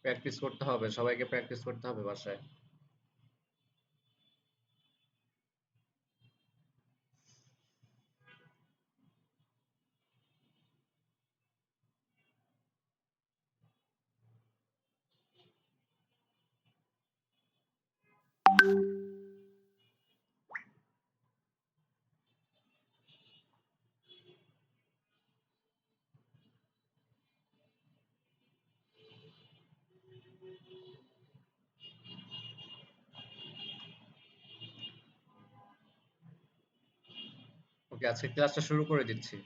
Practice করতে হবে, সবাইকে প্র্যাকটিস করতে হবে বাসায়। ওকে, আজকে ক্লাসটা শুরু করে দিচ্ছি।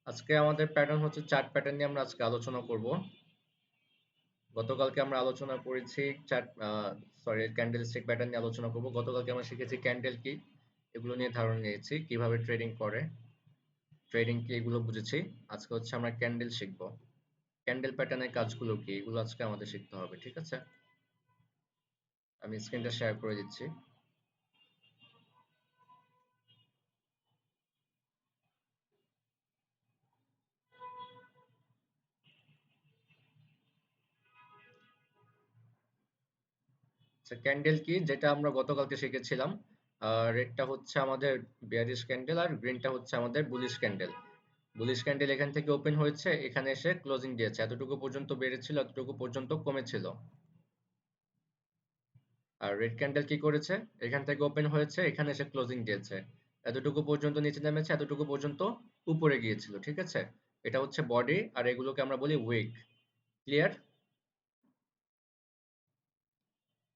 আজকে আমাদের প্যাটার্ন হচ্ছে চার্ট প্যাটার্ন নিয়ে আমরা আজকে আলোচনা করব। গতকালকে আমরা আলোচনা করেছি চার্ট, ক্যান্ডেল স্টিক প্যাটার্ন নিয়ে আলোচনা করব। গতকালকে আমরা শিখেছি ক্যান্ডেল কি, এগুলো নিয়ে ধারণা নিয়েছি, কিভাবে ট্রেডিং করে, ট্রেডিং কি, এগুলো বুঝেছি। আজকে হচ্ছে আমরা ক্যান্ডেল শিখবো। ক্যান্ডেল প্যাটার্নের কাজগুলো কি, এগুলো আজকে আমাদের শিখতে হবে, ঠিক আছে? আমি স্ক্রিনটা শেয়ার করে দিচ্ছি। আচ্ছা, ক্যান্ডেল কি, যেটা আমরা গতকালকে শিখেছিলাম, রেডটা হচ্ছে আমাদের বিয়ারিশ ক্যান্ডেল আর গ্রিনটা হচ্ছে আমাদের বুলিশ ক্যান্ডেল। বুলিশ ক্যান্ডেল এখান থেকে ওপেন হয়েছে, এখানে এসে ক্লোজিং দিয়েছে, এতটুকু পর্যন্ত বেড়েছিল, এতটুকু পর্যন্ত কমেছিল। আর রেড ক্যান্ডেল কি করেছে, এখান থেকে ওপেন হয়েছে, এখানে এসে ক্লোজিং দিয়েছে, এতটুকু পর্যন্ত নিচে নেমেছে, এতটুকু পর্যন্ত উপরে গিয়েছিল, ঠিক আছে? এটা হচ্ছে বডি, আর এগুলোকে আমরা বলি উইক। ক্লিয়ার?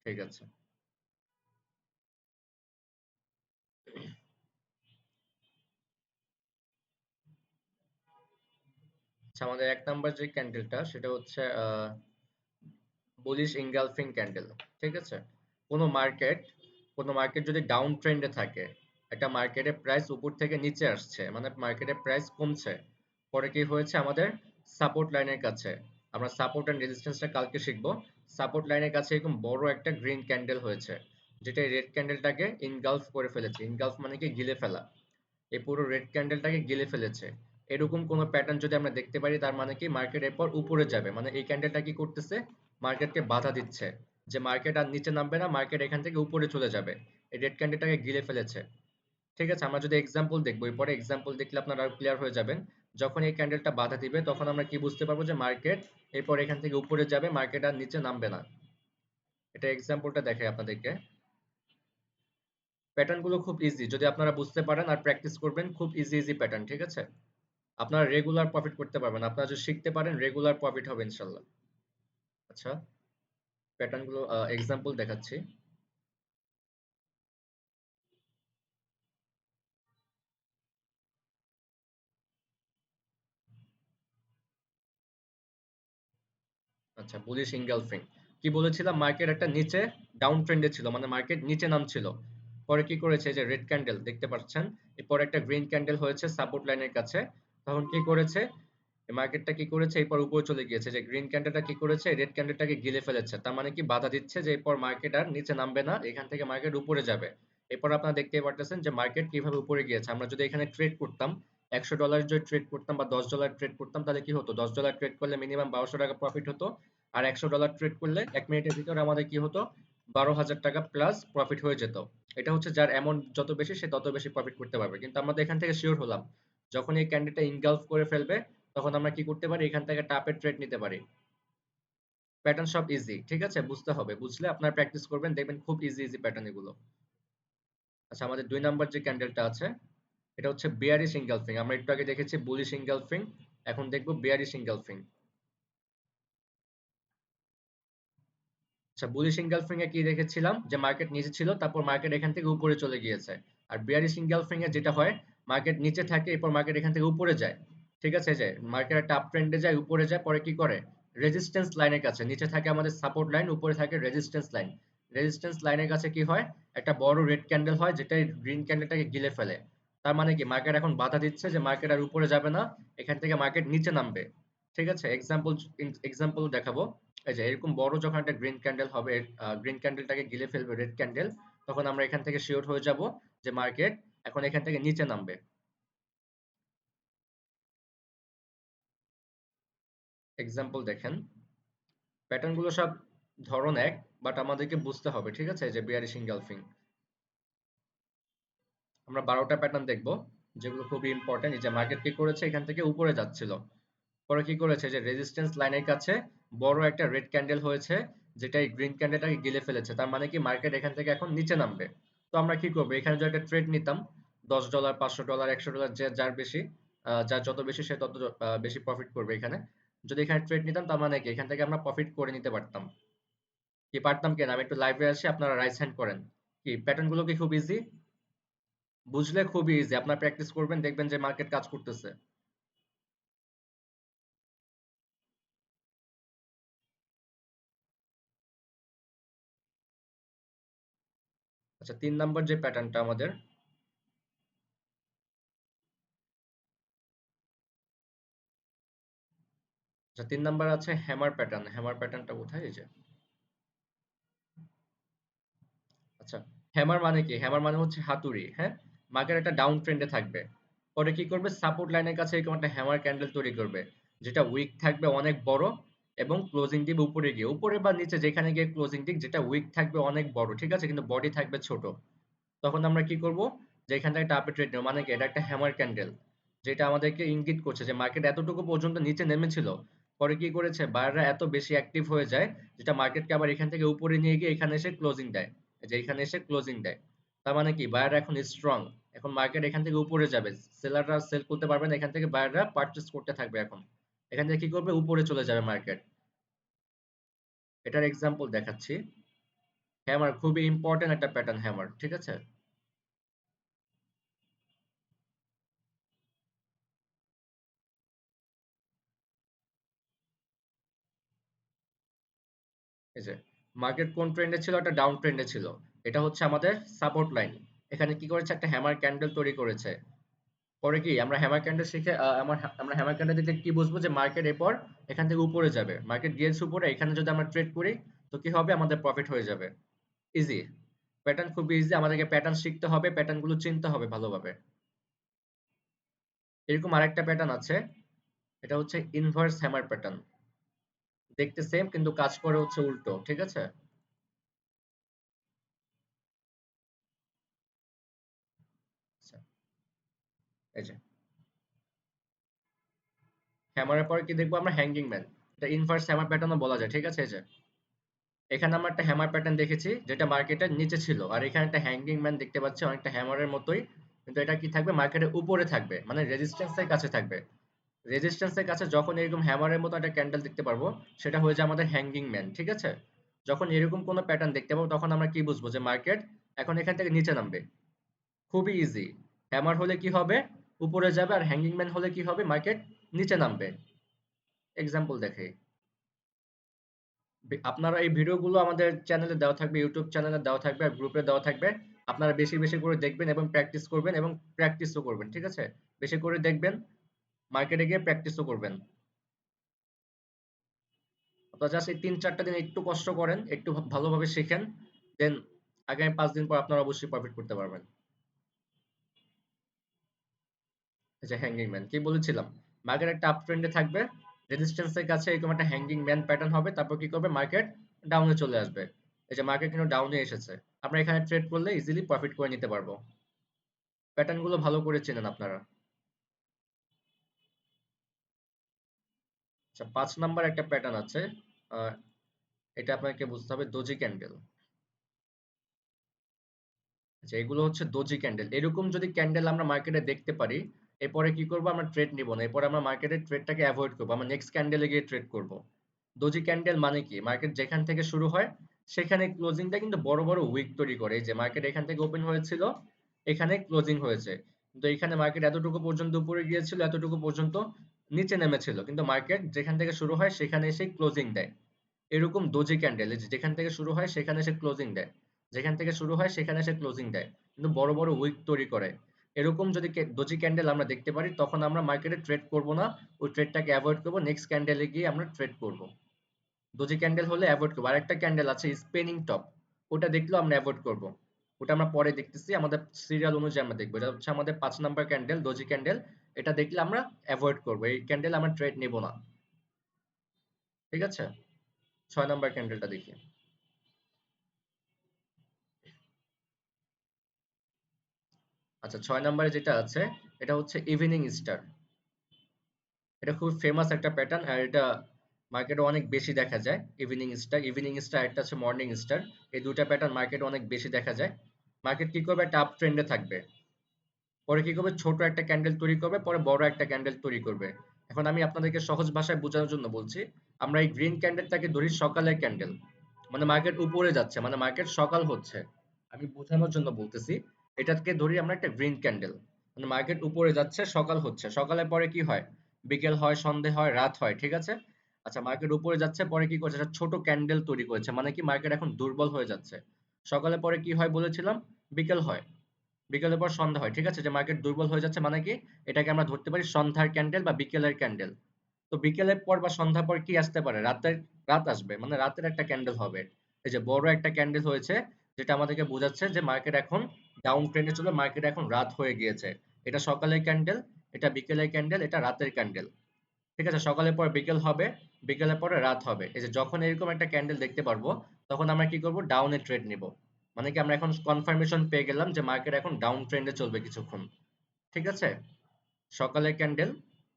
ঠিক আছে। আচ্ছা, আমাদের এক নাম্বার যে ক্যান্ডেলটা, সেটা হচ্ছে বুলিশ ইনগালফিং ক্যান্ডেল। ঠিক আছে? কোনো মার্কেট কোনো মার্কেট যদি ডাউন ট্রেন্ডে থাকে, একটা মার্কেটের প্রাইস উপর থেকে নিচে আসছে, মানে মার্কেটের প্রাইস কমছে, পরে কি হয়েছে, আমাদের সাপোর্ট লাইনের কাছে, আমরা সাপোর্ট এন্ড রেজিস্ট্যান্সটা কালকে শিখবো। সাপোর্ট লাইনের কাছে এরকম বড় একটা গ্রিন ক্যান্ডেল হয়েছে, যেটা রেড ক্যান্ডেলটাকে ইনগালফ করে ফেলেছে। ইনগালফ মানে কি, গিলে ফেলা। এই পুরো রেড ক্যান্ডেলটাকে গিলে ফেলেছে। এরকম কোনো প্যাটার্ন যদি আমরা দেখতে পারি, তার মানে কি মার্কেট এরপর উপরে যাবে, মানে এই ক্যান্ডেলটা কি করতেছে, মার্কেটকে বাধা দিচ্ছে যে মার্কেট আর নিচে নামবে না, মার্কেট এখান থেকে উপরে চলে যাবে। এই রেড ক্যান্ডেলটাকে গিলে ফেলেছে। ঠিক আছে, আমরা যদি এক্সাম্পল দেখবো, এরপরে এক্সাম্পল দেখলে আপনারা আরো ক্লিয়ার হয়ে যাবেন। যখন এই ক্যান্ডেলটা বাধা দিবে, তখন আমরা কি বুঝতে পারবো যে মার্কেট এরপর এখান থেকে উপরে যাবে, মার্কেট আর নিচে নামবে না। এটা এক্সাম্পলটা দেখাই আপনাদেরকে। প্যাটার্ন গুলো খুব ইজি, যদি আপনারা বুঝতে পারেন আর প্র্যাকটিস করবেন, খুব ইজি ইজি প্যাটার্ন, ঠিক আছে? আপনারা রেগুলার প্রফিট করতে পারবেন, আপনারা যদি শিখতে পারেন রেগুলার প্রফিট হবে ইনশাল্লাহ। আচ্ছা, প্যাটার্ন গুলো এক্সাম্পল দেখাচ্ছি। আচ্ছা, বুলিশ ইনগালফিং কি বলেছিলাম, মার্কেট একটা নিচে ডাউন ট্রেন্ডে ছিল, মানে মার্কেট নিচে নামছিল। পরে কি করেছে, যে রেড ক্যান্ডেল দেখতে পাচ্ছেন, এরপর একটা গ্রিন ক্যান্ডেল হয়েছে সাপোর্ট লাইনের কাছে। তখন কি করেছে, মার্কেটটা কি করেছে, এরপর উপরে চলে গিয়েছে, যে গ্রিন ক্যান্ডেলটা কি করেছে, রেড ক্যান্ডেলটাকে গিলে ফেলেছে, তার মানে কি বাধা দিচ্ছে যে এরপর মার্কেট আর নিচে নামবে না, এখান থেকে মার্কেট উপরে যাবে। এরপর আপনারা দেখতেই পারতেছেন যে মার্কেট কিভাবে উপরে গিয়েছে। আমরা যদি এখানে ট্রেড করতাম, $100 যদি ট্রেড করতাম বা $10 ট্রেড করতাম, তাহলে কি হতো, $10 ট্রেড করলে মিনিমাম $1200 প্রফিট হতো। আর $100 ট্রেড করলে 1 মিনিটের ভিতরে আমাদের কি হতো, $12,000 প্লাস প্রফিট হয়ে যেত। এটা হচ্ছে যার অ্যামাউন্ট যত বেশি, সে তত বেশি প্রফিট করতে পারবে। কিন্তু আমরা তো এখান থেকে শিওর হলাম, যখন এই ক্যান্ডেলটা ইনগালফ করে ফেলবে, তখন আমরা কি করতে পারি, এখান থেকে টাপের ট্রেড নিতে পারি। প্যাটার্ন সব ইজি, ঠিক আছে? বুঝতে হবে, বুঝলে আপনারা প্র্যাকটিস করবেন, দেখবেন খুব ইজি ইজি প্যাটার্ন এগুলো। আচ্ছা, আমাদের 2 নাম্বার যে ক্যান্ডেলটা আছে, এটা হচ্ছে বেয়ারিশ ইনগালফিং। আমরা একটু আগে দেখেছি বুলিশ ইনগালফিং, এখন দেখবো বেয়ারিশ ইনগালফিং। আচ্ছা, বুলিশ ইনগালফিং এ কি দেখেছিলাম, যে মার্কেট নিচে ছিল, তারপর মার্কেট এখান থেকে উপরে চলে গিয়েছে। আর বিয়ারিশ ইনগালফিং এ যেটা হয়, মার্কেট নিচে থাকে, এরপর মার্কেট এখান থেকে উপরে যায়। ঠিক আছে, যে মার্কেট একটা আপ ট্রেন্ডে যায়, উপরে যায়, পরে কি করে, রেজিস্ট্যান্স লাইনের কাছে, নিচে থাকে আমাদের সাপোর্ট লাইন, উপরে থাকে রেজিস্ট্যান্স লাইন। রেজিস্ট্যান্স লাইনের কাছে কি হয়, একটা বড় রেড ক্যান্ডেল হয়, যেটা গ্রিন ক্যান্ডেলটাকে গিলে ফেলে। তার মানে কি, মার্কেট এখন বাধা দিচ্ছে যে মার্কেট আর উপরে যাবে না, এখান থেকে মার্কেট নিচে নামবে। ঠিক আছে, এক্সাম্পল দেখাবো। এই যে এরকম বড় যখন একটা গ্রিন ক্যান্ডেল হবে, গ্রিন ক্যান্ডেলটাকে গিলে ফেলবে রেড ক্যান্ডেল, তখন আমরা এখান থেকে শিওর হয়ে যাব যে মার্কেট এখন এখান থেকে নিচে নামবে। এক্সাম্পল দেখেন। প্যাটার্ন গুলো সব ধরন এক, বাট আমাদেরকে বুঝতে হবে, ঠিক আছে? যে বিয়ারিশ ইনগালফিং আমরা 12টা প্যাটার্ন দেখবো, যেগুলো খুবই ইম্পর্টেন্ট। এই যে মার্কেট কি করেছে, এখান থেকে উপরে যাচ্ছিল, পরে কি করেছে, যে রেজিস্ট্যান্স লাইনের কাছে বড় একটা রেড ক্যান্ডেল হয়েছে, যেটা এই গ্রিন ক্যান্ডেলটাকে গিলে ফেলেছে। তার মানে কি মার্কেট এখান থেকে এখন নিচে নামবে। তো আমরা কি করবো, এখানে যদি একটা ট্রেড নিতাম, $10, $500, $100, যে যার বেশি, যার যত বেশি সে তত বেশি প্রফিট করবে এখানে। যদি এখানে ট্রেড নিতাম, তার মানে কি এখান থেকে আমরা প্রফিট করে নিতে পারতাম। কি পারতাম কেন, আমি একটু লাইভে আসি, আপনারা রাইজ হ্যান্ড করেন। কি প্যাটার্ন গুলো কি খুব ইজি? বুঝলে খুবই ইজি, আপনার প্র্যাকটিস করবেন, দেখবেন যে মার্কেট কাজ করতেছে। আচ্ছা, 3 নাম্বার যে প্যাটার্নটা আমাদের, আচ্ছা 3 নাম্বার আছে হ্যামার প্যাটার্ন। হ্যামার প্যাটার্নটা কোথায়, এই যে। আচ্ছা, হ্যামার মানে কি? হ্যামার মানে হচ্ছে হাতুড়ি, হ্যাঁ। মার্কেট একটা ডাউন ট্রেন্ডে থাকবে, পরে কি করবে, সাপোর্ট লাইনের কাছে এরকম একটা হ্যামার ক্যান্ডেল তৈরি করবে, যেটা উইক থাকবে অনেক বড়, এবং ক্লোজিং দিবে উপরে গিয়ে, উপরে বা নিচে যেখানে গিয়ে ক্লোজিং দিক, যেটা উইক থাকবে অনেক বড়, ঠিক আছে, কিন্তু বডি থাকবে ছোট। তখন আমরা কি করব, যে এখান থেকে একটা আপডেট ট্রেড নেব, মানে কি এটা একটা হ্যামার ক্যান্ডেল, যেটা আমাদেরকে ইঙ্গিত করছে যে মার্কেট এতটুকু পর্যন্ত নিচে নেমেছিল, পরে কি করেছে, বায়াররা এত বেশি অ্যাক্টিভ হয়ে যায়, যেটা মার্কেটকে আবার এখান থেকে উপরে নিয়ে গিয়ে এখানে এসে ক্লোজিং দেয়, যে এখানে এসে ক্লোজিং দেয়। তার মানে কি বায়াররা এখন স্ট্রং, এখন মার্কেট এখান থেকে উপরে যাবে, সেলাররা সেল করতে পারবে না, এখান থেকে বায়াররা পারচেজ করতে থাকবে। এখন এখান থেকে কি করবে, উপরে চলে যাবে মার্কেট। এটার এক্সাম্পল দেখাচ্ছি। হ্যামার খুবই ইম্পর্টেন্ট একটা প্যাটার্ন, হ্যামার, ঠিক আছে। এই যে মার্কেট কোন ট্রেন্ডে ছিল, একটা ডাউন ট্রেন্ডে ছিল, এটা হচ্ছে আমাদের সাপোর্ট লাইন। এখানে কি করেছে, একটা হ্যামার ক্যান্ডেল তৈরি করেছে। পরে কি আমরা হ্যামার ক্যান্ডেল শিখে আমরা হ্যামার ক্যান্ডেল দেখলে কি বুঝবো, যে মার্কেট এরপর এখান থেকে উপরে যাবে, মার্কেট গিয়েছে উপরে, এখানে যদি আমরা ট্রেড করি, তো কি হবে, আমাদের প্রফিট হয়ে যাবে। ইজি, প্যাটার্ন খুব ইজি, আমাদেরকে প্যাটার্ন শিখতে হবে, প্যাটার্ন গুলো চিনতে হবে ভালোভাবে। এরকম আরেকটা প্যাটার্ন আছে, এটা হচ্ছে ইনভার্স হ্যামার প্যাটার্ন। দেখতে সেম, কিন্তু কাজ করে হচ্ছে উল্টো, ঠিক আছে। আচ্ছা, এই যে হ্যামারের পরে কি দেখবো আমরা, হ্যাঙ্গিং ম্যান। এটা ইনভার্স হ্যামার প্যাটার্নও বলা যায়, ঠিক আছে। এই যে এখানে আমরা একটা হ্যামার প্যাটার্ন দেখেছি, যেটা মার্কেটের নিচে ছিল, আর এখানে একটা হ্যাঙ্গিং ম্যান দেখতে পাচ্ছি, অনেকটা হ্যামারের মতোই, কিন্তু এটা কি থাকবে, মার্কেটের উপরে থাকবে, মানে রেজিস্ট্যান্সের কাছে থাকবে। রেজিস্ট্যান্সের কাছে যখন এরকম হ্যামারের মতো একটা ক্যান্ডেল দেখতে পারবো, সেটা হয়ে যায় আমাদের হ্যাঙ্গিং ম্যান, ঠিক আছে। যখন এরকম কোনো প্যাটার্ন দেখতে পাবো, তখন আমরা কি বুঝবো, যে মার্কেট এখন এখান থেকে নিচে নামবে। খুবই ইজি, হ্যামার হলে কি হবে, উপরে যাবে, আর হ্যাঙ্গিং ম্যান হলে কি হবে, মার্কেট নিচে নামবে। এক্সাম্পল দেখে, আপনারা এই ভিডিওগুলো আমাদের চ্যানেলে দেওয়া থাকবে, ইউটিউব চ্যানেলে দেওয়া থাকবে, আর গ্রুপে দেওয়া থাকবে। আপনারা বেশি বেশি করে দেখবেন এবং প্র্যাকটিস করবেন, এবং প্র্যাকটিসও করবেন, ঠিক আছে। বেশি করে দেখবেন, মার্কেটে গিয়ে প্র্যাকটিসও করবেন। আপনারা জাস্ট এই 3-4টা দিন একটু কষ্ট করেন, একটু ভালোভাবে শিখেন, দেন আগামী 5 দিন পর আপনারা অবশ্যই প্রফিট করতে পারবেন। এই যে হ্যাঙ্গিং ম্যান, কি বলেছিলাম, মার্কেট একটা আপ ট্রেন্ডে থাকবে, রেজিস্ট্যান্সের কাছে এরকম একটা হ্যাঙ্গিং ম্যান প্যাটার্ন হবে, তারপর কি করবে, মার্কেট ডাউনে চলে আসবে। এই যে মার্কেট কিন্তু ডাউনে এসেছে, আমরা এখানে ট্রেড করলে ইজিলি প্রফিট করে নিতে পারবো। প্যাটার্ন গুলো ভালো করে চেনেন আপনারা। আচ্ছা, 5 নাম্বার একটা প্যাটার্ন আছে, আহ, এটা আপনাকে বুঝতে হবে, দোজি ক্যান্ডেল। আচ্ছা, এগুলো হচ্ছে দোজি ক্যান্ডেল। এরকম যদি ক্যান্ডেল আমরা মার্কেটে দেখতে পারি, এরপরে কি করবো, আমরা ট্রেড নিব না, এরপরে আমরা মার্কেটের ট্রেডটাকে অ্যাভয়েড করবো, আমরা নেক্সট ক্যান্ডেলে গিয়ে ট্রেড করব। দোজি ক্যান্ডেল মানে কি, মার্কেট যেখান থেকে শুরু হয়, সেখানে ক্লোজিংটা কিন্তু বড় বড় উইক তৈরি করে। এই যে মার্কেট এখান থেকে ওপেন হয়েছিল, এখানে ক্লোজিং হয়েছে, কিন্তু এখানে মার্কেট এতটুকু পর্যন্ত উপরে গিয়েছিল, এতটুকু পর্যন্ত নিচে নেমেছিল, কিন্তু মার্কেট যেখান থেকে শুরু হয় সেখানে এসে ক্লোজিং দেয়। এরকম দোজি ক্যান্ডেল, যেখান থেকে শুরু হয় সেখানে এসে ক্লোজিং দেয়, যেখান থেকে শুরু হয় সেখানে এসে ক্লোজিং দেয়, কিন্তু বড় বড় উইক তৈরি করে। এরকম যদি দোজি ক্যান্ডেল আমরা দেখতে পারি, তখন আমরা মার্কেটে ট্রেড করব না, ওই ট্রেডটাকে অ্যাভয়েড করবো, নেক্সট ক্যান্ডেলে গিয়ে আমরা ট্রেড করব। দোজি ক্যান্ডেল হলে অ্যাভয়েড করবো। আরেকটা ক্যান্ডেল আছে স্পেনিং টপ, ওটা দেখলেও আমরা অ্যাভয়েড করব। ওটা আমরা পরে দেখতেছি, আমাদের সিরিয়াল অনুযায়ী আমরা দেখবো। এটা হচ্ছে আমাদের 5 নাম্বার ক্যান্ডেল, দোজি ক্যান্ডেল। এটা দেখলে আমরা অ্যাভয়েড করবো, এই ক্যান্ডেল আমরা ট্রেড নেব না, ঠিক আছে। ছয় নাম্বার ক্যান্ডেলটা দেখি। আচ্ছা, ছয় নাম্বারে যেটা আছে এটা হচ্ছে ইভিনিং স্টার। এটা খুব ফেমাস একটা প্যাটার্ন, আর এটা মার্কেটে অনেক বেশি দেখা যায়। ইভিনিং স্টার একটা আছে মর্নিং স্টার। এই দুইটা প্যাটার্ন মার্কেটে অনেক বেশি দেখা যায়। মার্কেট কি করবে, একটা আপ ট্রেন্ডে থাকবে, পরে কি করবে, ছোট একটা ক্যান্ডেল তৈরি করবে, পরে বড় একটা ক্যান্ডেল তৈরি করবে। এখন আমি আপনাদেরকে সহজ ভাষায় বোঝানোর জন্য বলছি। আমরা এই গ্রিন ক্যান্ডেলটাকে ধরি সকালের ক্যান্ডেল, মানে মার্কেট উপরে যাচ্ছে, মানে মার্কেট সকাল হচ্ছে। আমি বোঝানোর জন্য বলতেছি, এটাকে ধরি আমরা একটা গ্রিন ক্যান্ডেল, মানে মার্কেট উপরে যাচ্ছে, সকাল হচ্ছে, সকালের পরে কি হয়, বিকেল হয়, সন্ধে হয়, রাত হয়, ঠিক আছে। আচ্ছা, মার্কেট উপরে যাচ্ছে, পরে কি করছে, একটা ছোট ক্যান্ডেল তৈরি করেছে, মানে কি মার্কেট এখন দুর্বল হয়ে যাচ্ছে। সকালে পরে কি হয় বলেছিলাম, বিকেল হয়, বিকেলের পর সন্ধ্যা হয়, ঠিক আছে, যে মার্কেট দুর্বল হয়ে যাচ্ছে, মানে কি এটাকে আমরা ধরতে পারি সন্ধ্যার ক্যান্ডেল বা বিকেলের ক্যান্ডেল। তো বিকেলের পর বা সন্ধ্যার পর কি আসতে পারে, রাত আসবে, মানে রাতের একটা ক্যান্ডেল হবে। এই যে বড় একটা ক্যান্ডেল হয়েছে, যেটা আমাদেরকে বোঝাচ্ছে যে মার্কেট এখন ডাউন ট্রেন্ডে চলে, মার্কেট এখন রাত হয়ে গিয়েছে। এটা সকালের ক্যান্ডেল, এটা বিকেলের ক্যান্ডেল, এটা রাতের ক্যান্ডেল, ঠিক আছে। সকালের পর বিকেল হবে, বিকেলের পরে রাত হবে। এই যে যখন এরকম একটা ক্যান্ডেল দেখতে পারবো, তখন আমরা কি করব, ডাউনে ট্রেড নিব। মানে কি আমরা এখন কনফার্মেশন পেয়ে গেলাম যে মার্কেট এখন ডাউন ট্রেন্ডে চলবে কিছুক্ষণ, ঠিক আছে। সকালের ক্যান্ডেল,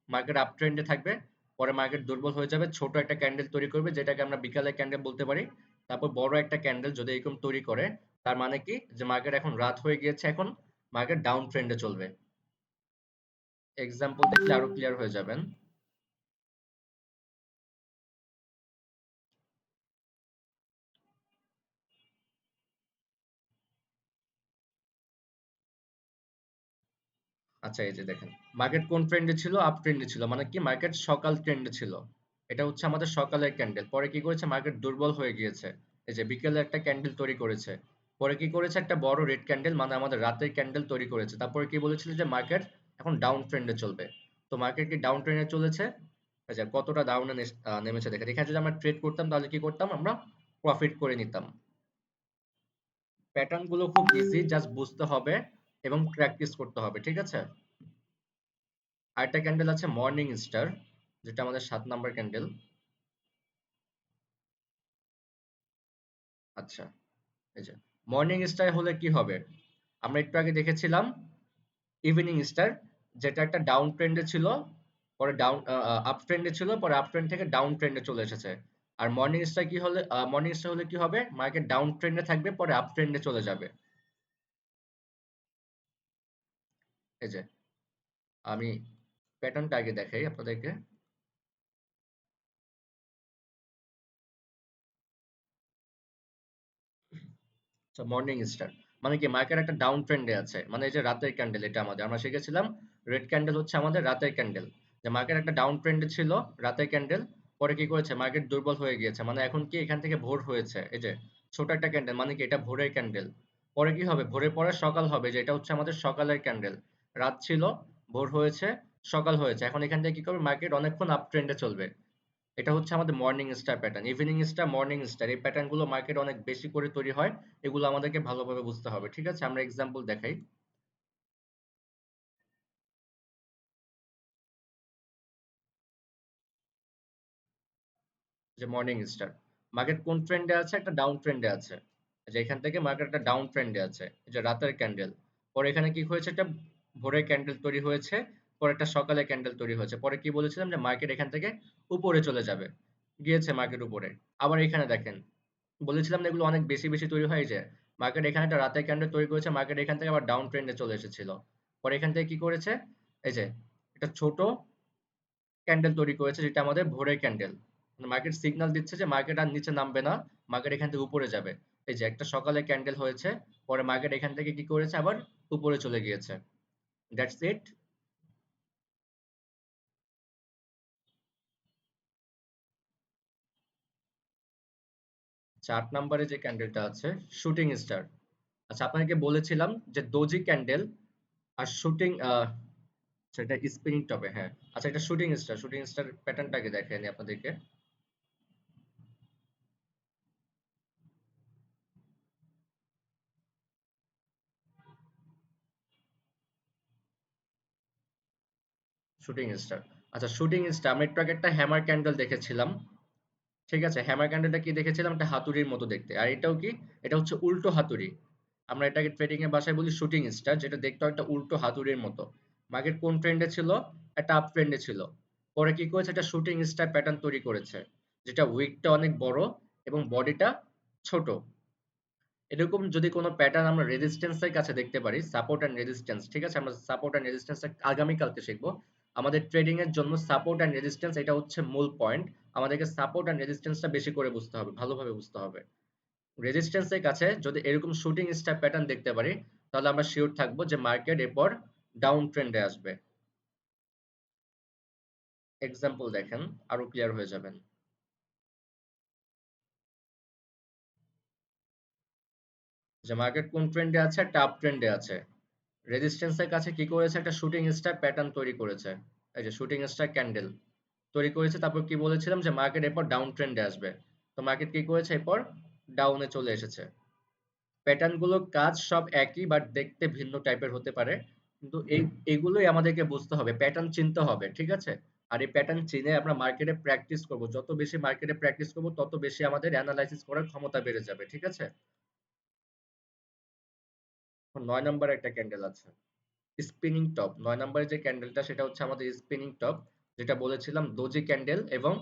মার্কেট আপ ট্রেন্ডে থাকবে, পরে মার্কেট দুর্বল হয়ে যাবে, ছোট একটা ক্যান্ডেল তৈরি করবে, যেটাকে আমরা বিকালের ক্যান্ডেল বলতে পারি। তারপর বড় একটা ক্যান্ডেল যদি এরকম তৈরি করে, তার মানে কি যে মার্কেট এখন রাত হয়ে গিয়েছে, এখন মার্কেট ডাউন ট্রেন্ডে চলবে। এক্সাম্পল দেখলে আরো ক্লিয়ার হয়ে যাবেন। আচ্ছা, এই যে দেখেন, মার্কেট কোন ট্রেন্ডে ছিল, আপ ট্রেন্ডে ছিল, মানে কি মার্কেট সকাল ট্রেন্ডে ছিল। এটা হচ্ছে আমাদের সকালের ক্যান্ডেল, পরে কি করেছে, মার্কেট দুর্বল হয়ে গিয়েছে। এই যে বিকেলে একটা ক্যান্ডেল তৈরি করেছে, পরে কি করেছে, একটা বড় রেড ক্যান্ডেল, মানে আমাদের রাতের ক্যান্ডেল তৈরি করেছে। তারপরে কি বলেছিল যে মার্কেট এখন ডাউন ট্রেন্ডে চলবে। তো মার্কেট কি ডাউন ট্রেন্ডে চলেছে। এই যে কতটা ডাউনে নেমেছে দেখেন। এখানে যদি আমরা ট্রেড করতাম, তাহলে কি করতাম, আমরা প্রফিট করে নিতাম। প্যাটার্ন গুলো খুব ইজি, জাস্ট বুঝতে হবে এবং প্র্যাকটিস করতে হবে, ঠিক আছে। আরেকটা ক্যান্ডেল আছে মর্নিং স্টার, যেটা আমাদের 7 নাম্বার ক্যান্ডেল। আচ্ছা, এই যে মর্নিং স্টার হলে কি হবে, আমরা একটু আগে দেখেছিলাম ইভিনিং স্টার, যেটা একটা ডাউন ট্রেন্ডে ছিল, পরে ডাউন আপ ট্রেন্ডে ছিল, পরে আপ ট্রেন্ড থেকে ডাউন ট্রেন্ডে চলে এসেছে। আর মর্নিং স্টার হলে কি হবে, মার্কেট ডাউন ট্রেন্ডে থাকবে, পরে আপ ট্রেন্ডে চলে যাবে। এই যে আমি প্যাটার্নটা আগে দেখাই আপনাদেরকে। আচ্ছা, মর্নিং স্টার মানে কি মার্কেট একটা ডাউন ট্রেন্ডে আছে, মানে এই যে রাতের ক্যান্ডেল, এটা আমাদের আমরা শিখেছিলাম রেড ক্যান্ডেল হচ্ছে আমাদের রাতের ক্যান্ডেল। যে মার্কেট একটা ডাউন ট্রেন্ডে ছিল, রাতের ক্যান্ডেল, পরে কি করেছে, মার্কেট দুর্বল হয়ে গিয়েছে, মানে এখন কি এখান থেকে ভোর হয়েছে। এই যে ছোট একটা ক্যান্ডেল, মানে কি এটা ভোরের ক্যান্ডেল। পরে কি হবে, ভোরের পরে সকাল হবে, যে এটা হচ্ছে আমাদের সকালের ক্যান্ডেল। রাত ছিল, ভোর হয়েছে, সকাল হয়েছে, এখন এখান থেকে কি করবে, মার্কেট অনেকক্ষণ আপ ট্রেন্ডে চলবে। এটা হচ্ছে আমাদের morning star pattern. Evening star, morning star, এই প্যাটার্ন গুলো মার্কেট অনেক বেশি করে তৈরি হয়। এগুলো আমাদেরকে ভালোভাবে বুঝতে হবে, ঠিক আছে। আমরা এক্সাম্পল দেখাই। যে মর্নিং স্টার, মার্কেট কোন ট্রেন্ডে আছে, একটা ডাউন ট্রেন্ডে আছে। যে এখান থেকে মার্কেট একটা ডাউন ট্রেন্ডে আছে, এই যে রাতের ক্যান্ডেল, পরে এখানে কি হয়েছে, একটা ভোরের ক্যান্ডেল তৈরি হয়েছে, পরে একটা সকালে ক্যান্ডেল তৈরি হয়েছে, পরে কি বলেছিলাম যে মার্কেট এখান থেকে উপরে চলে যাবে, গিয়েছে মার্কেট উপরে। আবার এখানে দেখেন, বলেছিলাম না এগুলো অনেক বেশি বেশি তৈরি হয়। যে মার্কেট এখানে একটা রাতের ক্যান্ডেল তৈরি করেছে, মার্কেট এখান থেকে আবার ডাউন ট্রেন্ডে চলে এসেছিল, পরে এখান থেকে কি করেছে, এই যে একটা ছোট ক্যান্ডেল তৈরি করেছে, যেটা আমাদের ভোরের ক্যান্ডেল। মার্কেট সিগন্যাল দিচ্ছে যে মার্কেট আর নিচে নামবে না, মার্কেট এখান থেকে উপরে যাবে। এই যে একটা সকালে ক্যান্ডেল হয়েছে, পরে মার্কেট এখান থেকে কি করেছে, আবার উপরে চলে গিয়েছে। That's it. 4 নম্বরে যে ক্যান্ডেলটা আছে, শুটিং স্টার। আচ্ছা, আপনাকে বলেছিলাম যে দোজি ক্যান্ডেল আর শুটিং, সেটা স্পিনিং টপে, হ্যাঁ। আচ্ছা, এটা শুটিং স্টার প্যাটার্নটাকে দেখেনি আপনাদেরকে। শুটিং স্টার, আচ্ছা, শুটিং স্টার আমরা একটু আগে একটা হ্যামার ক্যান্ডেল দেখেছিলাম, ঠিক আছে, হ্যামার ক্যান্ডেলটা কি দেখেছিলাম, একটা হাতুড়ির মতো দেখতে। আর এটাও কি, এটা হচ্ছে উল্টো হাতুড়ি। আমরা এটাকে ট্রেডিং এর ভাষায় বলি শুটিং স্টার, যেটা দেখতে একটা উল্টো হাতুড়ির মতো। মার্কেট কোন ট্রেন্ডে ছিল, একটা আপ ট্রেন্ডে ছিল। পরে কি করেছে, একটা শুটিং স্টার প্যাটার্ন তৈরি করেছে, যেটা উইকটা অনেক বড় এবং বডিটা ছোট। এরকম যদি কোনো প্যাটার্ন আমরা রেজিস্ট্যান্সের কাছে দেখতে পারি, সাপোর্ট এন্ড রেজিস্ট্যান্স, ঠিক আছে, আমরা সাপোর্ট এন্ড রেজিস্ট্যান্সটা আগামী কালকে শিখবো। আমাদের ট্রেডিং এর জন্য সাপোর্ট এন্ড রেজিস্ট্যান্স এটা হচ্ছে মূল পয়েন্ট। আমাদেরকে সাপোর্ট এন্ড রেজিস্ট্যান্সটা বেশি করে বুঝতে হবে, ভালোভাবে বুঝতে হবে। রেজিস্ট্যান্সের কাছে যদি এরকম শুটিং স্টার প্যাটার্ন দেখতে পারি, তাহলে আমরা শিওর থাকবো যে মার্কেট এরপর ডাউন ট্রেন্ডে আসবে। এক্সাম্পল দেখেন, আরো ক্লিয়ার হয়ে যাবেন। যে মার্কেট কোন ট্রেন্ডে আছে, একটা আপ ট্রেন্ডে আছে। রেজিস্ট্যান্সের কাছে কি করেছে, একটা শুটিং স্টার প্যাটার্ন তৈরি করেছে। এই যে শুটিং স্টার ক্যান্ডেল তৈরি করেছে। তারপর কি বলেছিলাম, যে মার্কেট এরপর ডাউন ট্রেন্ডে আসবে। তো মার্কেট কি করেছে, এরপর ডাউনে চলে এসেছে। প্যাটার্ন গুলোর কাজ সব একই, বাট দেখতে ভিন্ন টাইপের হতে পারে। কিন্তু এগুলোই আমাদেরকে বুঝতে হবে, প্যাটার্ন চিনতে হবে, ঠিক আছে। আর এই প্যাটার্ন চিনে আমরা মার্কেটে প্র্যাকটিস করব, যত বেশি মার্কেটে প্র্যাকটিস করব তত বেশি আমাদের অ্যানালাইসিস করার ক্ষমতা বেড়ে যাবে, ঠিক আছে। এখন ৯ নম্বরে একটা ক্যান্ডেল আছে, স্পিনিং টপ। ৯ নম্বরে যে ক্যান্ডেলটা, সেটা হচ্ছে আমাদের স্পিনিং টপ। যেটা বলেছিলাম, দোজি ক্যান্ডেল এবং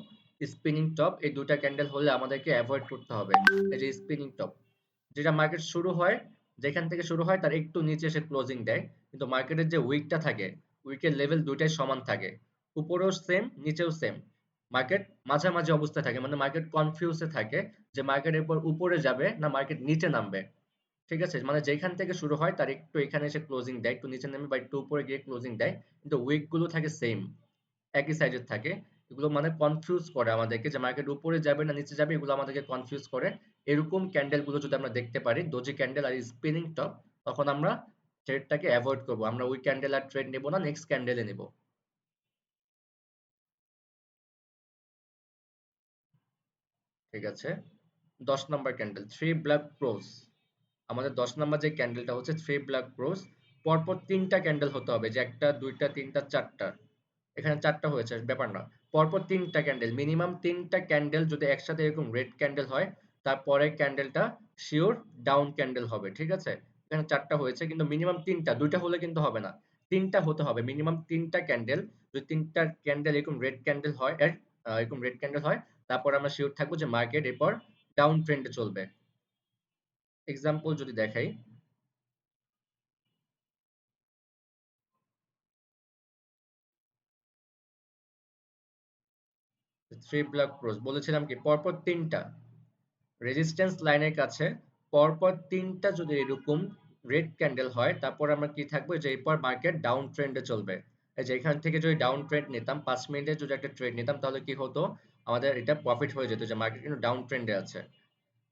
স্পিনিং টপ, এই দুইটা ক্যান্ডেল হলে আমাদেরকে অ্যাভয়েড করতে হবে। এই যে স্পিনিং টপ, যেটা মার্কেট শুরু হয়, যেখান থেকে শুরু হয় তার একটু নিচে এসে ক্লোজিং দেয়। কিন্তু মার্কেটের যে উইকটা থাকে, উইকের লেভেল দুইটাই সমান থাকে, উপরেও সেম নিচেও সেম। মার্কেট মাঝামাঝি অবস্থায় থাকে, মানে মার্কেট কনফিউজে থাকে যে মার্কেট এরপর উপরে যাবে না মার্কেট নিচে নামবে। ঠিক আছে, মানে যেখান থেকে শুরু হয় তার একটু এখানে এসে ক্লোজিং দেয়, একটু নিচে নেমে বা একটু উপরে গিয়ে ক্লোজিং দেয়। কিন্তু উইক গুলো থাকে সেম, একই সাইজের থাকে। এগুলো মানে কনফিউজ করে আমাদেরকে, যে মার্কেট উপরে যাবে না নিচে যাবে, এগুলো আমাদেরকে কনফিউজ করে। এরকম ক্যান্ডেল গুলো যদি আমরা দেখতে পারি, ডোজি ক্যান্ডেল আর স্পিনিং টপ, তখন আমরা ট্রেডটাকে অ্যাভয়েড করবো। আমরা ওই ক্যান্ডেল আর ট্রেড নেবো না, নেক্সট ক্যান্ডেলে নেবো। ঠিক আছে, 10 number candle, three black Kroos. আমাদের 10 নাম্বার যে ক্যান্ডেলটা হচ্ছে থ্রি ব্ল্যাক ক্রোস। পরপর তিনটা ক্যান্ডেল হতে হবে, যে একটা দুইটা তিনটা চারটা। এখানে চারটা হয়েছে, ব্যাপার না। পরপর তিনটা ক্যান্ডেল, মিনিমাম তিনটা ক্যান্ডেল যদি একসাথে এরকম রেড ক্যান্ডেল হয়, তারপরে ক্যান্ডেলটা শিওর ডাউন ক্যান্ডেল হবে, ঠিক আছে। এখানে চারটা হয়েছে, কিন্তু মিনিমাম তিনটা, দুইটা হলে কিন্তু হবে না, তিনটা হতে হবে, মিনিমাম তিনটা ক্যান্ডেল। যদি তিনটা ক্যান্ডেল এরকম রেড ক্যান্ডেল হয়, এরকম রেড ক্যান্ডেল হয়, তারপর আমরা শিওর থাকবো যে মার্কেট এরপর ডাউন ট্রেন্ডে চলবে। এক্সাম্পল যদি দেখাই, থ্রি ব্লক ক্রস বলেছিলাম কি, পরপর তিনটা রেজিস্ট্যান্স লাইনের কাছে পরপর তিনটা যদি এরকম রেড ক্যান্ডেল হয়, তারপর আমরা কি থাকবো, যে এরপর মার্কেট ডাউন ট্রেন্ডে চলবে। এই যে এখান থেকে যদি ডাউন ট্রেন্ড নিতাম, 5 মিনিটে যদি একটা ট্রেড নিতাম, তাহলে কি হতো, আমাদের এটা প্রফিট হয়ে যেত, যে মার্কেট কিন্তু ডাউন ট্রেন্ডে আছে।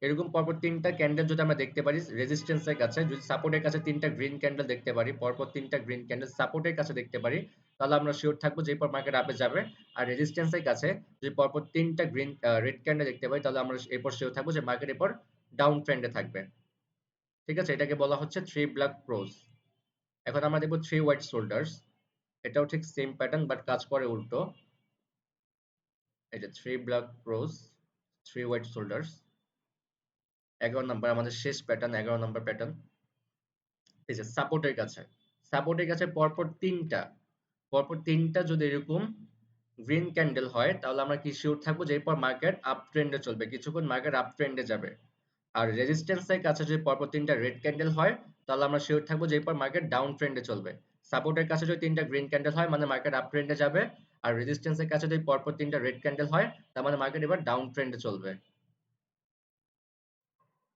এরকম পরপর তিনটা ক্যান্ডেল যদি আমরা দেখতে পারি রেজিস্ট্যান্সের কাছে, যদি সাপোর্টের কাছে তিনটা গ্রিন ক্যান্ডেল দেখতে পারি, পরপর তিনটা গ্রিন ক্যান্ডেল সাপোর্টের কাছে দেখতে পারি, তাহলে আমরা শিওর থাকবো যে এরপর মার্কেট আপে যাবে। আর রেজিস্ট্যান্সের কাছে যদি পরপর তিনটা গ্রিন রেড ক্যান্ডেল দেখতে পাই, তাহলে আমরা এরপর শিওর থাকবো যে মার্কেট এরপর ডাউন ট্রেন্ডে থাকবে। ঠিক আছে, এটাকে বলা হচ্ছে থ্রি ব্ল্যাক ক্রোস। এখন আমরা দেখবো থ্রি হোয়াইট শোল্ডার্স। এটাও ঠিক সেম প্যাটার্ন, বাট কাজ করে উল্টো। এই যে three black Kroos, three white shoulders, 11 নম্বর আমাদের শেষ প্যাটার্ন, 11 নম্বর প্যাটার্ন। এই যে সাপোর্টের কাছে, সাপোর্টের কাছে পরপর তিনটা যদি এরকম গ্রিন ক্যান্ডেল হয়, তাহলে আমরা কি শিওর থাকবো যে এরপর মার্কেট আপ ট্রেন্ডে চলবে, কিছুক্ষণ মার্কেট আপ ট্রেন্ডে যাবে। আর রেজিস্ট্যান্সের কাছে যদি পরপর তিনটা রেড ক্যান্ডেল হয়, তাহলে আমরা শিওর থাকবো যে এরপর মার্কেট ডাউন ট্রেন্ডে চলবে। সাপোর্টের কাছে যদি তিনটা গ্রিন ক্যান্ডেল হয়, মানে মার্কেট আপ ট্রেন্ডে যাবে। আর রেজিস্ট্যান্সের কাছে যদি পরপর তিনটা রেড ক্যান্ডেল হয়, তার মানে মার্কেট এবার ডাউন ট্রেন্ডে চলবে।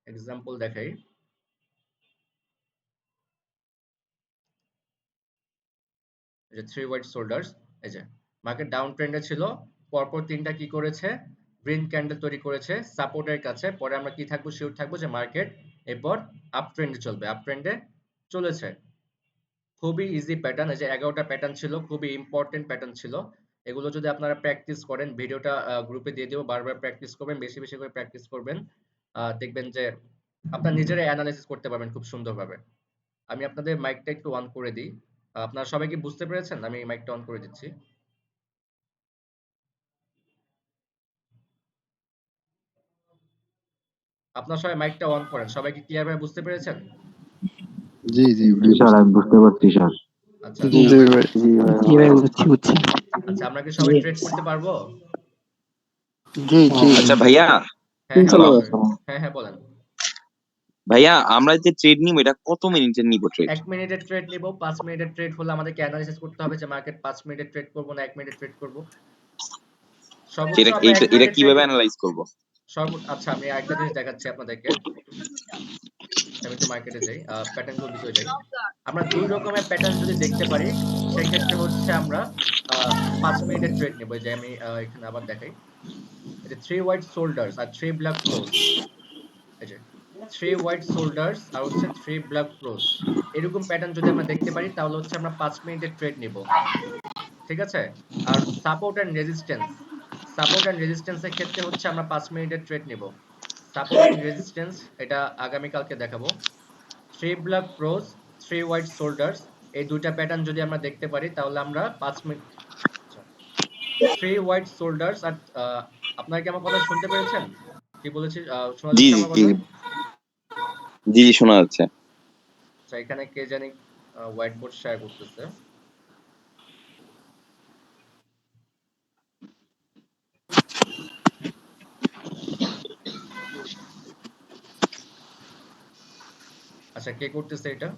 এক্সাম্পল দেখাই, এই যে থ্রি হোয়াইট শোল্ডার্স। এই যে মার্কেট ডাউন ট্রেন্ডে ছিল, পরপর তিনটা কি করেছে, গ্রিন ক্যান্ডেল তৈরি করেছে সাপোর্টের কাছে। পরে আমরা কি থাকবো, শিওর থাকবো যে মার্কেট এরপর আপ ট্রেন্ডে চলবে, আপ ট্রেন্ডে চলেছে। খুবই ইজি প্যাটার্ন। এই যে 11টা প্যাটার্ন ছিল, খুবই ইম্পর্টেন্ট প্যাটার্ন ছিল। এগুলো যদি আপনারা প্র্যাকটিস করেন, ভিডিওটা গ্রুপে দিয়ে দিব, বারবার প্র্যাকটিস করবেন, বেশি বেশি করে প্র্যাকটিস করবেন। দেখবেন যে আপনার নিজেরাই অ্যানালাইসিস করতে পারবেন খুব সুন্দরভাবে। আমি আপনাদের মাইকটা একটু অন করে দিই। আপনারা সবাই কি বুঝতে পেরেছেন? আমি মাইকটা অন করে দিচ্ছি। আপনার সবাই মাইকটা অন করেন। সবাই কি ক্লিয়ার ভাবে বুঝতে পেরেছেন? জি জি জি ভাই স্যার, বুঝতে আমি বুঝতে পারছি স্যার। আচ্ছা, জি আচ্ছা। জি ভাই জি ভাই, জি ভাই, বুঝছি বুঝছি। আচ্ছা, আমরা কি সবাই জি ট্রেড করতে পারবো? জি জি আচ্ছা ভাইয়া, হ্যাঁ, হ্যাঁ, হ্যালো অবশ্যই। হ্যাঁ, হ্যাঁ, বলেন। ভাইয়া, আমরা যে ট্রেড নিব এটা কত মিনিটের নিব ট্রেড? ১ মিনিটের ট্রেড নিব। ৫ মিনিটের ট্রেড হলে আমাদেরকে এনালাইসিস করতে হবে যে মার্কেট ৫ মিনিটের ট্রেড করব না ১ মিনিটের ট্রেড করব। সর্বোচ্চ এটা আমরা ১ এটা মিনিটের ট্রেড কিভাবে অ্যানালাইজ করব? আচ্ছা, আমি আরেকটা জিনিস দেখাচ্ছি আপনাদেরকে। আমি একটু মার্কেটে যাই। প্যাটার্ন গুলোর ভিতরে যাই। আমরা ২ রকমের প্যাটার্ন যদি দেখতে পারি, সেক্ষেত্রে হচ্ছে আমরা আ ৫ মিনিটের ট্রেড নেব। এই যে আমি এখানে আবার দেখাই। এই যে 3 হোয়াইট শোল্ডার্স আর 3 ব্ল্যাক ক্লোজ। এই যে 3 হোয়াইট শোল্ডার্স আর হচ্ছে 3 ব্ল্যাক ক্লোজ। এরকম প্যাটার্ন যদি আমরা দেখতে পারি তাহলে হচ্ছে আমরা ৫ মিনিটের ট্রেড নিব। ঠিক আছে? আর support and resistance, support and resistance এর ক্ষেত্রে হচ্ছে আমরা ৫ মিনিটের ট্রেড নিব। সাপোর্ট এন্ড রেজিস্ট্যান্স এটা আগামী কালকে দেখাবো। 3 ব্ল্যাক ক্লোজ, 3 হোয়াইট শোল্ডার্স, এই দুইটা প্যাটার্ন যদি আমরা দেখতে পারি তাহলে আমরা ৫ মিনিট, আচ্ছা, 3 হোয়াইট শোল্ডার্স আর আপনারা কি আমার কথা শুনতে পেরেছেন? কি বলেছি, শোনা জি যাচ্ছে জি আমার জি কথা? জি জি, শোনা যাচ্ছে। আচ্ছা, এখানে কে জানি হোয়াইট বোর্ড শেয়ার করতেছে। আচ্ছা, কে করতেছে এটা?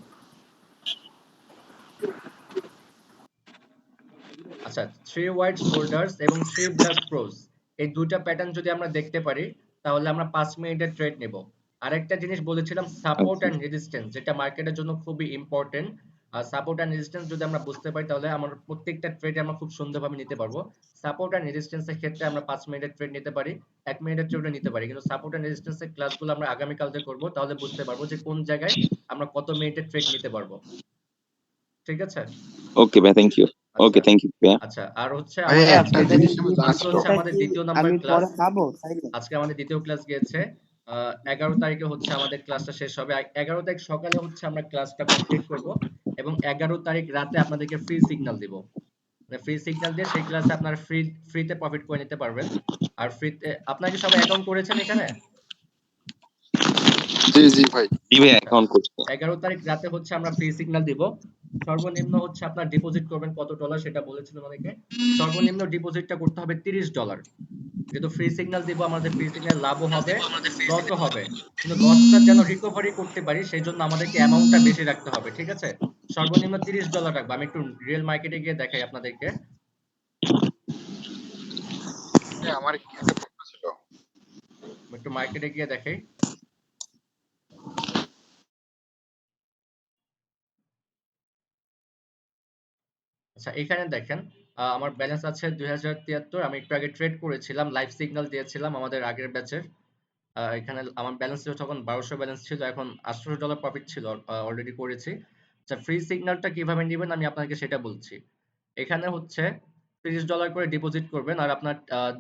আচ্ছা, 3 হোয়াইট শোল্ডার্স এবং 3 ব্ল্যাক ক্রস, এই দুইটা প্যাটার্ন যদি আমরা দেখতে পারি তাহলে আমরা ৫ মিনিটের ট্রেড নেব। আরেকটা জিনিস বলেছিলাম সাপোর্ট আচ্ছা অ্যান্ড রেজিস্ট্যান্স, যেটা মার্কেটের জন্য খুবই ইম্পর্টেন্ট। আর সাপোর্ট অ্যান্ড রেজিস্ট্যান্স যদি আমরা বুঝতে পারি তাহলে আমার প্রত্যেকটা ট্রেড আমরা খুব সুন্দরভাবে নিতে পারবো। সাপোর্ট অ্যান্ড রেজিস্ট্যান্স এর ক্ষেত্রে আমরা ৫ মিনিটের ট্রেড নিতে পারি, ১ মিনিটের ট্রেডও নিতে পারি। কিন্তু সাপোর্ট অ্যান্ড রেজিস্ট্যান্স এর ক্লাসগুলো আমরা আগামী কালকে করব, তাহলে বুঝতে পারবো যে কোন জায়গায় আমরা কত মিনিটের ট্রেড নিতে পারবো। ঠিক আছে? ওকে ভাই, থ্যাংক ইউ। আচ্ছা, ওকে, থ্যাংক ইউ ভাইয়া। আচ্ছা। আর হচ্ছে ভাই আমাদের ভাইয়া একটা আজকে তাহলে জিনিস আমি কি জানতে আজকে হচ্ছে এটা আমাদের কি দ্বিতীয় নাম্বার আমি ক্লাস। পরে খাবো তাইলে? আজকে আমাদের দ্বিতীয় ক্লাস গিয়েছে। ১১ তারিখে হচ্ছে আমাদের ক্লাসটা শেষ হবে। ১১ তারিখ সকালে হচ্ছে আমরা ক্লাসটা কমপ্লিট করব এবং ১১ তারিখ রাতে আপনাদেরকে ফ্রি সিগন্যাল দিব। মানে ফ্রি সিগন্যাল দিয়ে সেই ক্লাসে আপনারা ফ্রিতে প্রফিট করে নিতে পারবেন। আর ফ্রিতে আপনারা কি সবাই অ্যাকাউন্ট করেছেন এখানে? জি জি ভাই জি ভাইয়া, আচ্ছা, অ্যাকাউন্ট করছি। ১১ তারিখ রাতে হচ্ছে আমরা ফ্রি সিগন্যাল দিব। সর্বনিম্ন হচ্ছে আপনার ডিপোজিট করবেন কত ডলার সেটা বলেছিলেন অনেকে। সর্বনিম্ন ডিপোজিটটা করতে হবে $৩০। যেহেতু ফ্রি সিগন্যাল দিব, আমাদের ফ্রি সিগন্যাল লাভও হবে, লসও হবে। কিন্তু লসটা যেন রিকভারি করতে পারি সেই জন্য আমাদেরকে অ্যামাউন্টটা বেশি রাখতে হবে। ঠিক আছে? সর্বনিম্ন $৩০ রাখবো। আমি একটু রিয়েল মার্কেটে গিয়ে দেখাই আপনাদেরকে। আমার কি একটা প্রশ্ন ছিল। আমি একটু মার্কেটে গিয়ে দেখাই। আচ্ছা, এখানে দেখেন আমার ব্যালেন্স আছে ২০৭৩। আমি একটু আগে ট্রেড করেছিলাম, লাইভ সিগন্যাল দিয়েছিলাম আমাদের আগের ব্যাচের। এখানে আমার ব্যালেন্স ছিল তখন ১২০০ ব্যালেন্স ছিল, এখন $৮০০ প্রফিট ছিল, অলরেডি করেছি। আচ্ছা, ফ্রি সিগন্যালটা কিভাবে নেবেন আমি আপনাকে সেটা বলছি। এখানে হচ্ছে $৩০ করে ডিপোজিট করবেন আর আপনার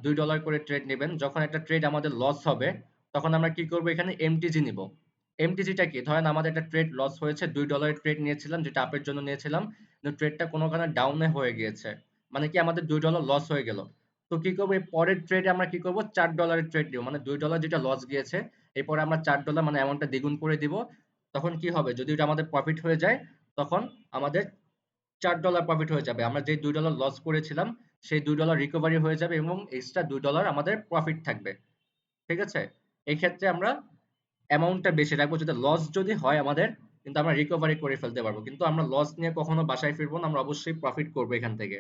$২ করে ট্রেড নেবেন। যখন একটা ট্রেড আমাদের লস হবে তখন আমরা কি করব, এখানে এমটিজি নিব। এমটিজিটা কি, ধরেন আমাদের একটা ট্রেড লস হয়েছে, $২ ট্রেড নিয়েছিলাম যেটা আপের জন্য নিয়েছিলাম, কিন্তু ট্রেডটা কোনো কারণে ডাউনে হয়ে গিয়েছে, মানে কি আমাদের $২ লস হয়ে গেল। তো কি করবো, এই পরের ট্রেডে আমরা কি করবো, $৪ ট্রেড দিব, মানে $২ যেটা লস গিয়েছে এরপরে আমরা $৪ মানে অ্যামাউন্টটা দ্বিগুণ করে দিব। তখন কি হবে, যদি ওটা আমাদের প্রফিট হয়ে যায় তখন আমাদের $৪ প্রফিট হয়ে যাবে। আমরা যে $২ লস করেছিলাম সেই $২ রিকভারি হয়ে যাবে এবং এক্সট্রা $২ আমাদের প্রফিট থাকবে। ঠিক আছে? এই ক্ষেত্রে আমরা অ্যামাউন্টটা বেশি রাখবো, যাতে লস যদি হয় আমাদের কিন্তু আমরা রিকভারি করে ফেলতে পারবো। কিন্তু আমরা লস নিয়ে কখনো বাসায় ফিরবো না, আমরা অবশ্যই প্রফিট করবো এখান থেকে।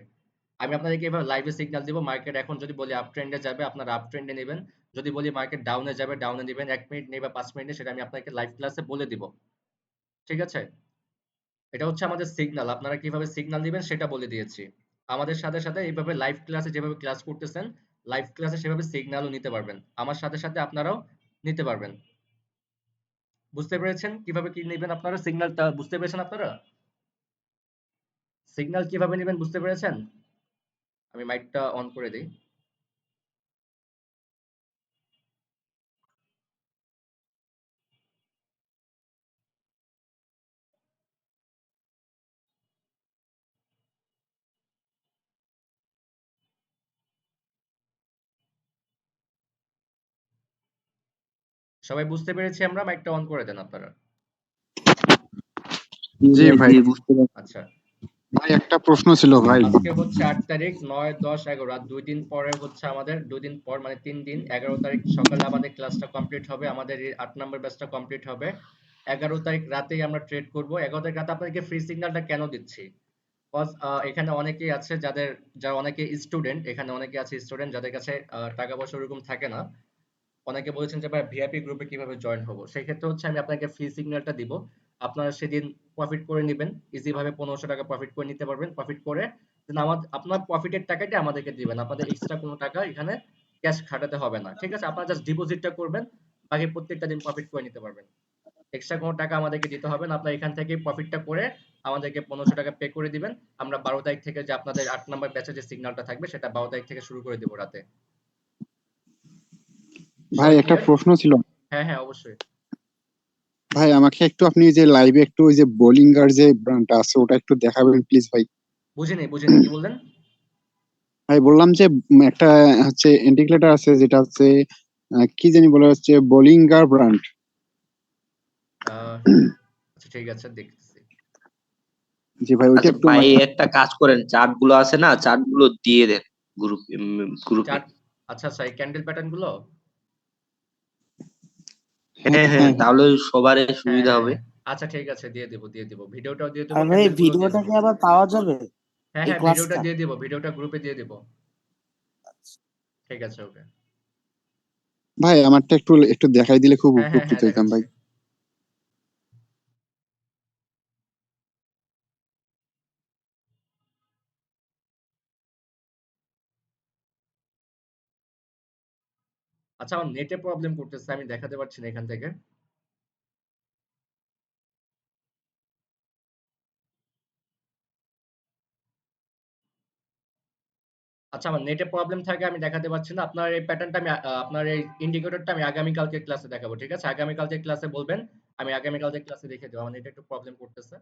আমি আপনাদেরকে এবার লাইভে সিগন্যাল দিব, মার্কেট এখন যদি বলি আপ ট্রেন্ডে যাবে আপনারা আপ ট্রেন্ডে নেবেন, যদি বলি মার্কেট ডাউনে যাবে ডাউনে নেবেন। ১ মিনিট নেই বা ৫ মিনিট নেই সেটা আমি আপনাকে লাইভ ক্লাসে বলে দিব। ঠিক আছে? এটা হচ্ছে আমাদের সিগন্যাল, আপনারা কিভাবে সিগন্যাল দিবেন সেটা বলে দিয়েছি। আমাদের সাথে সাথে এইভাবে লাইভ ক্লাসে যেভাবে ক্লাস করতেছেন, লাইভ ক্লাসে সেভাবে সিগন্যালও নিতে পারবেন, আমার সাথে সাথে আপনারাও নিতে পারবেন। বুঝতে পেরেছেন কিভাবে কি নেবেন আপনারা সিগন্যালটা? বুঝতে পেরেছেন আপনারা সিগন্যাল কিভাবে নেবেন? বুঝতে পেরেছেন? আমি মাইকটা অন করে দিই। সবাই বুঝতে পেরেছি আমরা? মাইকটা অন করে দেন আপনারা। জি ভাই। বুঝতে পারছি। আচ্ছা। ভাই একটা প্রশ্ন ছিল ভাই। আজকে হচ্ছে ৮ তারিখ ৯, ১০, ১১ আর ২ দিন পরে হচ্ছে আমাদের ২ দিন পর মানে ৩ দিন ১১ তারিখ সকালে আমাদের ক্লাসটা কমপ্লিট হবে। আমাদের এই ৮ নাম্বার ব্যাচটা কমপ্লিট হবে। ১১ তারিখ রাতেই আমরা ট্রেড করব। ১১ তারিখ রাতে আপনাদেরকে ফ্রি সিগন্যালটা কেন দিচ্ছি? কজ এখানে অনেকেই আছে যারা অনেকে স্টুডেন্ট, এখানে অনেকে আছে স্টুডেন্ট যাদের কাছে টাকা পয়সা ওরকম থাকে না। অনেকে বলেছেন যে ভাই ভিআইপি গ্রুপে কিভাবে জয়েন হবো, সেই ক্ষেত্রে হচ্ছে আমি আপনাকে ফ্রি সিগন্যালটা দিব। আপনারা সেদিন প্রফিট করে নেবেন, ইজি ভাবে 1500 টাকা প্রফিট করে নিতে পারবেন। প্রফিট করে দেন আপনার প্রফিটের টাকাটা আমাদেরকে দিবেন, আপনাদের এক্সট্রা কোনো টাকা এখানে ক্যাশ খাটাতে হবে না, ঠিক আছে? আপনারা জাস্ট ডিপোজিটটা করবেন, বাকি প্রত্যেকটা দিন প্রফিট করে নিতে পারবেন। এক্সট্রা কোনো টাকা আমাদেরকে দিতে হবে না, আপনারা এখান থেকে প্রফিটটা করে আমাদেরকে 1500 টাকা পে করে দিবেন। আমরা 12 তারিখ থেকে যে আপনাদের 8 নাম্বার ব্যাচে যে সিগন্যালটা থাকবে সেটা 12 তারিখ থেকে শুরু করে দেব রাতে। ভাই সবাই একটা ক্লিয়ার? প্রশ্ন ছিল। হ্যাঁ হ্যাঁ অবশ্যই। ভাই আমাকে একটু আপনি যে লাইভে একটু ওই যে বোলিঙ্গার যে ব্র্যান্ডটা আছে ওটা একটু দেখাবেন প্লিজ ভাই। বুঝিনি কি বললেন? ভাই বললাম যে একটা হচ্ছে ইন্ডিকেটর আছে যেটা হচ্ছে কি জানি বলা হচ্ছে বোলিঙ্গার ব্র্যান্ড। আহ, আচ্ছা ঠিক আছে দেখতেছি। জি ভাই ওইটা আচ্ছা একটু ভাই আমাকে। একটা কাজ করেন, চার্ট গুলো আছে না, চার্ট গুলো দিয়ে দেন গ্রুপে। চার্ট? আচ্ছা আচ্ছা, এই ক্যান্ডেল প্যাটার্ন গুলো? হ্যাঁ হ্যাঁ হ্যাঁ, হ্যাঁ তাহলে সবার হ্যাঁ সুবিধা হ্যাঁ হবে। হ্যাঁ, আচ্ছা ঠিক আছে, দিয়ে দিব, ভিডিওটাও দিয়ে দিব, আর ভাই ক্যান্ডেল গুলো দিয়ে ভিডিওটা দিব। কি আবার পাওয়া যাবে হ্যাঁ এই হ্যাঁ, ভিডিওটা ক্লাসটা? দিয়ে দিব, ভিডিওটা গ্রুপে দিয়ে দিব। ঠিক আছে, ওকে। ভাই আমারটা একটু একটু দেখাই দিলে খুব হ্যাঁ হ্যাঁ উপকৃত হ্যাঁ, হইতাম দেখাচ্ছি। ভাই। আচ্ছা, আমার নেটে প্রবলেম করতেছে, আমি দেখাতে পারছি না এখান থেকে। আচ্ছা, আমার নেটে প্রবলেম থাকে, আমি দেখাতে পারছি না। আপনার এই প্যাটার্নটা আপনার এই ইন্ডিকেটরটা আমি আগামীকালকে ক্লাসে দেখাবো, ঠিক আছে? আগামীকালকে ক্লাসে বলবেন, আমি আগামীকালকে ক্লাসে দেখিয়ে দেবো। আমার নেটে একটু প্রবলেম করতেছে।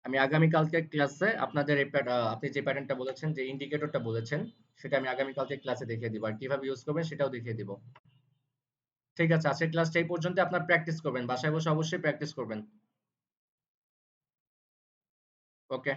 আমি আগামীকালকে ক্লাসে আপনাদের আপনি যে প্যাটার্নটা বলেছেন, যে ইন্ডিকেটরটা বলেছেন, সেটা আমি আগামীকালকে ক্লাসে দেখিয়ে দিব, আর কিভাবে ইউজ করবেন সেটাও দেখিয়ে দিব। ঠিক আছে, আজকের ক্লাসটা এই পর্যন্ত। আপনার প্র্যাকটিস করবেন, বাসায় বসে অবশ্যই প্র্যাকটিস করবেন। ওকে।